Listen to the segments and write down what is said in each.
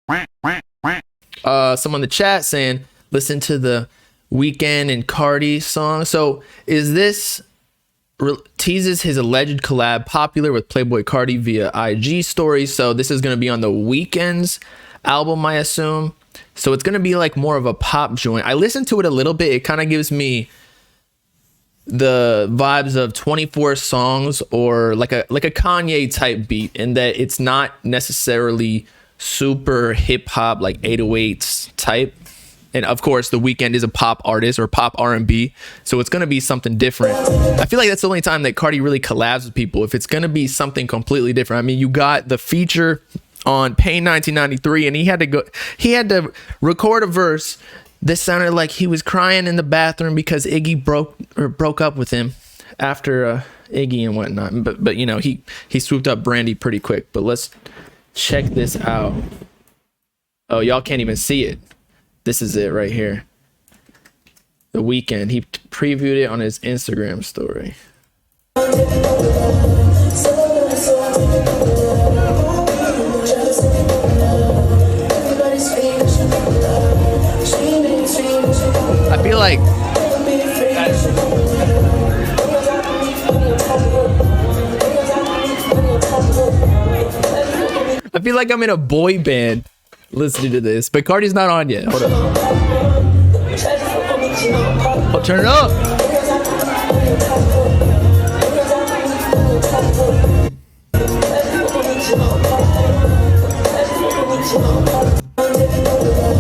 Someone in the chat saying, listen to the Weeknd and Carti song. So is this teases his alleged collab popular with Playboi Carti via IG stories? So this is going to be on the Weeknd's album, I assume. So it's going to be like more of a pop joint. I listened to it a little bit. It kind of gives me the vibes of 24 songs or like a Kanye type beat, in that it's not necessarily super hip hop like 808s type. And of course, The Weeknd is a pop artist or pop R&B, so it's gonna be something different. I feel like that's the only time that Carti really collabs with people, if it's gonna be something completely different. I mean, you got the feature on Pain 1993, and he had to record a verse that sounded like he was crying in the bathroom because Iggy broke up with him after Iggy and whatnot. But you know, he swooped up Brandy pretty quick. But let's check this out. Oh, y'all can't even see it. This is it right here. The Weeknd. He previewed it on his Instagram story. I feel like I'm in a boy band listening to this, but Carti's not on yet. Hold on. Oh, turn it up.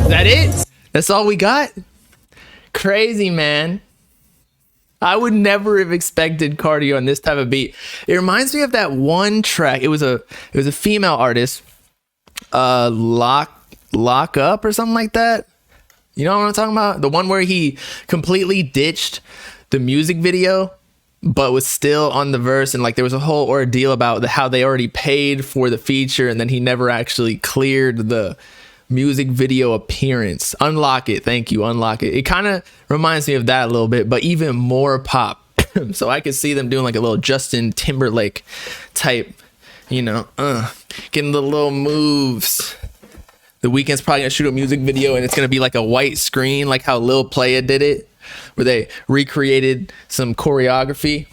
Is that it? That's all we got? Crazy, man. I would never have expected Carti on this type of beat. It reminds me of that one track. It was a female artist, Lock Up or something like that. You know what I'm talking about? The one where he completely ditched the music video but was still on the verse, and like there was a whole ordeal about how they already paid for the feature and then he never actually cleared the music video appearance. Unlock It. Thank you. Unlock It. It kind of reminds me of that a little bit, but even more pop. So I could see them doing like a little Justin Timberlake type, you know, getting the little moves. The Weeknd's probably gonna shoot a music video and it's gonna be like a white screen, like how Lil Playa did it, where they recreated some choreography.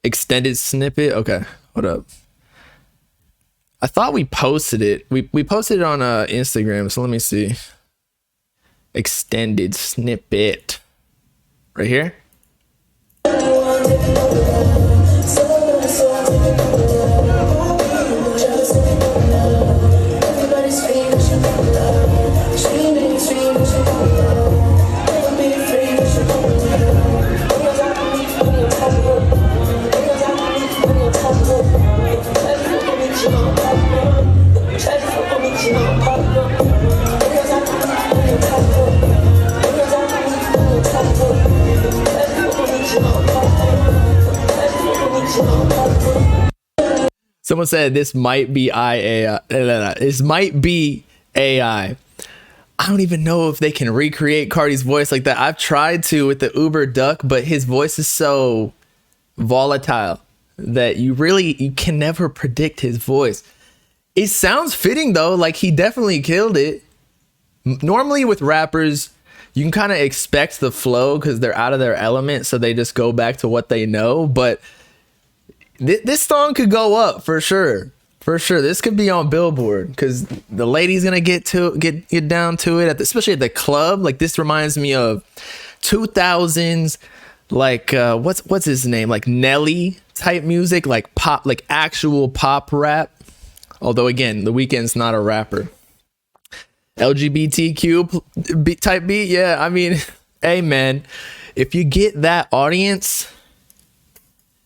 Extended snippet. Okay, hold up. I thought we posted it. We posted it on Instagram, so let me see. Extended snippet. Right here. Someone said this might be AI. This might be AI. I don't even know if they can recreate Carti's voice like that. I've tried to with the Uber Duck, but his voice is so volatile that you can never predict his voice. It sounds fitting though, like he definitely killed it. Normally with rappers, you can kind of expect the flow because they're out of their element, so they just go back to what they know. But this song could go up for sure. For sure. This could be on Billboard because the lady's going to get down to it, especially at the club. Like this reminds me of 2000s, like what's his name? Like Nelly type music, like pop, like actual pop rap. Although again, The Weeknd's not a rapper. LGBTQ type beat. Yeah. I mean, hey man, if you get that audience,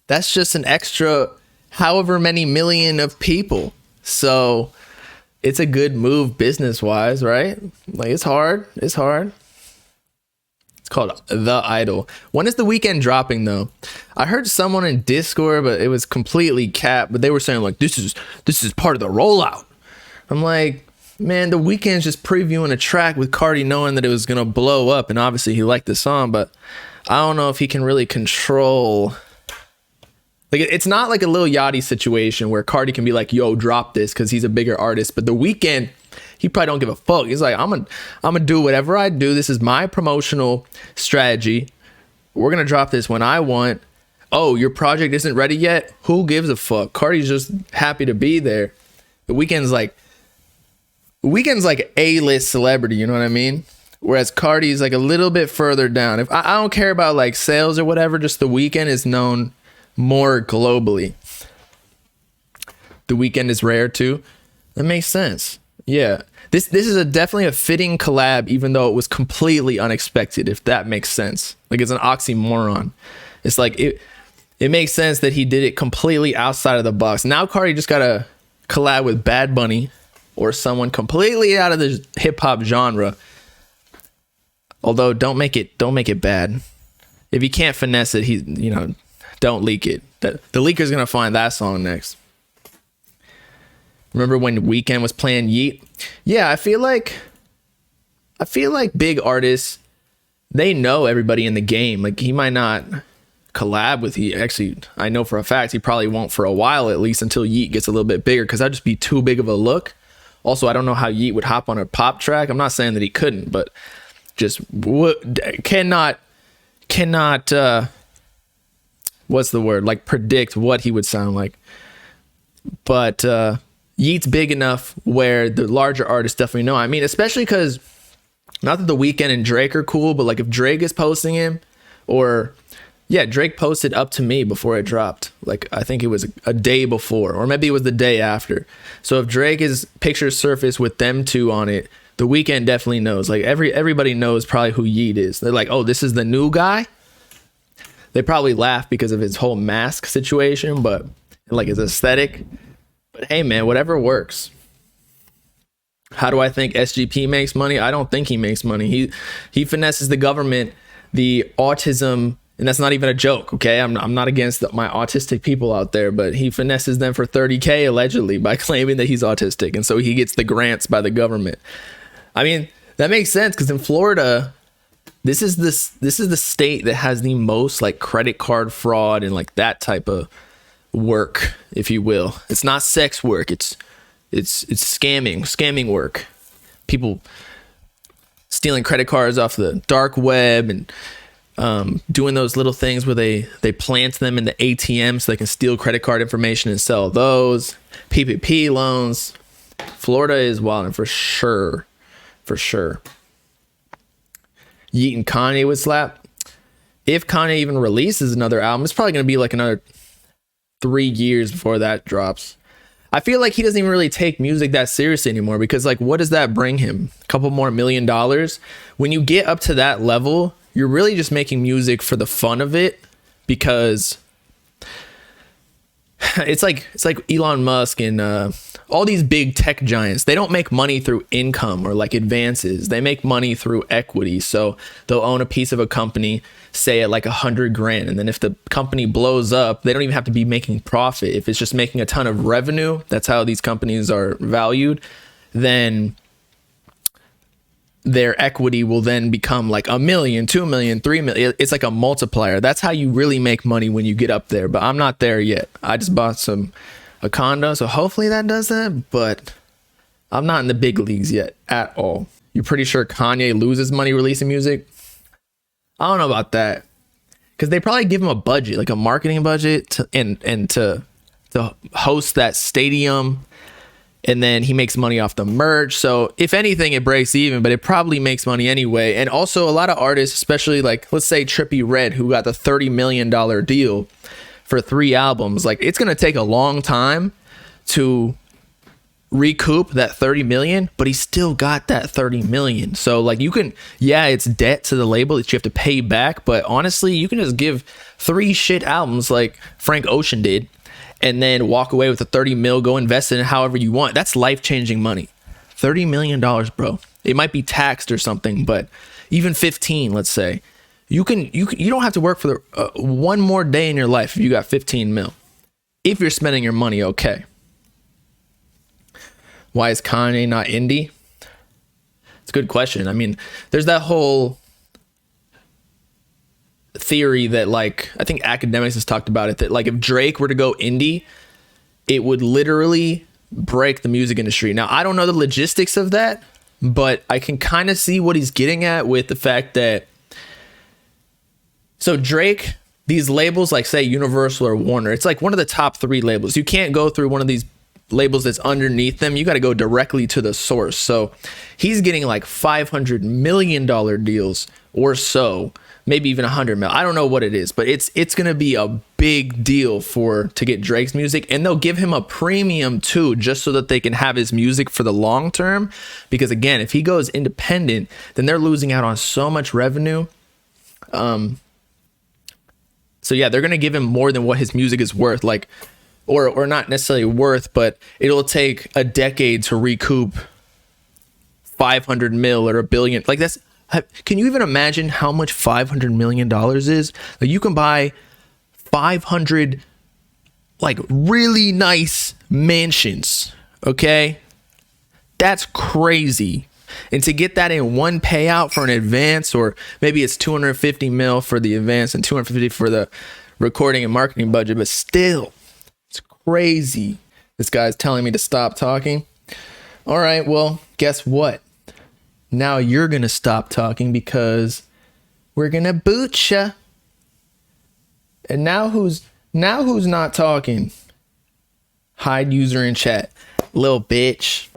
that's just an extra however many million of people. So it's a good move business wise, right? Like it's hard. It's hard. It's called The Idol. When is The Weeknd dropping though? I heard someone in Discord, but it was completely capped. But they were saying like this is part of the rollout. I'm like, man, The Weeknd's just previewing a track with Carti, knowing that it was gonna blow up, and obviously he liked the song, but I don't know if he can really control. Like it's not like a Lil Yachty situation where Carti can be like, yo, drop this because he's a bigger artist. But The Weeknd, he probably don't give a fuck. He's like, I'm gonna do whatever I do. This is my promotional strategy. We're gonna drop this when I want. Oh, your project isn't ready yet? Who gives a fuck? Carti's just happy to be there. The Weeknd's like A-list celebrity, you know what I mean? Whereas Carti's like a little bit further down. If I don't care about like sales or whatever, just The Weeknd is known more globally. The Weeknd is rare too. That makes sense. Yeah. This is definitely a fitting collab, even though it was completely unexpected, if that makes sense. Like, it's an oxymoron. It's like it makes sense that he did it completely outside of the box. Now Carti just got to collab with Bad Bunny or someone completely out of the hip hop genre. Although don't make it bad. If you can't finesse it, don't leak it. The leaker's gonna find that song next. Remember when Weeknd was playing Yeet? Yeah, I feel like big artists, they know everybody in the game. Like, he might not collab with Yeet. Actually, I know for a fact he probably won't for a while, at least until Yeet gets a little bit bigger, because that'd just be too big of a look. Also, I don't know how Yeet would hop on a pop track. I'm not saying that he couldn't, but just cannot what's the word? Like, predict what he would sound like. But Yeet's big enough where the larger artists definitely know. I mean, especially because, not that The Weeknd and Drake are cool, but like if Drake is posting him, or Drake posted Up to Me before it dropped. Like, I think it was a day before, or maybe it was the day after. So if Drake is pictures surface with them two on it, The Weeknd definitely knows. Like, everybody knows probably who Yeet is. They're like, oh, this is the new guy. They probably laugh because of his whole mask situation, but like his aesthetic. But hey, man, whatever works. How do I think SGP makes money? I don't think he makes money. He finesses the government, the autism, and that's not even a joke, okay? I'm not against my autistic people out there, but he finesses them for $30K allegedly by claiming that he's autistic, and so he gets the grants by the government. I mean, that makes sense, because in Florida, this is the state that has the most like credit card fraud and like that type of work, if you will. It's not sex work. It's scamming work. People stealing credit cards off the dark web and doing those little things where they plant them in the ATM so they can steal credit card information and sell those. PPP loans. Florida is wild, for sure. For sure. Yeet and Kanye would slap. If Kanye even releases another album, it's probably going to be like another 3 years before that drops. I feel like he doesn't even really take music that seriously anymore, because like, what does that bring him? A couple more $1 million? When you get up to that level, you're really just making music for the fun of it, because it's like Elon Musk and all these big tech giants. They don't make money through income or like advances. They make money through equity. So they'll own a piece of a company, say at like $100,000, and then if the company blows up, they don't even have to be making profit. If it's just making a ton of revenue, that's how these companies are valued, then their equity will then become like $1 million, $2 million, $3 million. It's like a multiplier. That's how you really make money when you get up there. But I'm not there yet. I just bought a condo, so hopefully that does that. But I'm not in the big leagues yet at all. You're pretty sure Kanye loses money releasing music? I don't know about that, because they probably give him a budget, like a marketing budget, to host that stadium. And then he makes money off the merch. So if anything, it breaks even, but it probably makes money anyway. And also a lot of artists, especially like, let's say Trippie Redd, who got the $30 million deal for 3 albums. Like, it's going to take a long time to recoup that 30 million, but he still got that 30 million. So like, you can, it's debt to the label that you have to pay back. But honestly, you can just give 3 shit albums like Frank Ocean did, and then walk away with the 30 mil, go invest in it however you want. That's life-changing money. $30 million, bro. It might be taxed or something, but even 15, let's say. You don't have to work for one more day in your life if you got 15 mil. If you're spending your money okay. Why is Kanye not indie? It's a good question. I mean, there's that whole theory that, like, I think academics has talked about it, that like if Drake were to go indie, it would literally break the music industry. Now, I don't know the logistics of that, but I can kind of see what he's getting at with the fact that, so Drake, these labels like say Universal or Warner, it's like one of the top 3 labels. You can't go through one of these labels that's underneath them. You got to go directly to the source. So he's getting like $500 million deals or so, maybe even 100 mil. I don't know what it is, but it's going to be a big deal to get Drake's music, and they'll give him a premium too, just so that they can have his music for the long term. Because again, if he goes independent, then they're losing out on so much revenue. So yeah, they're going to give him more than what his music is worth, like, or not necessarily worth, but it'll take a decade to recoup 500 mil or $1 billion. Like that's, can you even imagine how much $500 million is? Like you can buy 500 like really nice mansions. Okay. That's crazy. And to get that in one payout for an advance, or maybe it's 250 mil for the advance and 250 for the recording and marketing budget, but still, it's crazy. This guy's telling me to stop talking. All right, well, guess what? Now you're going to stop talking because we're going to boot ya. And now who's not talking? Hide user in chat. Little bitch.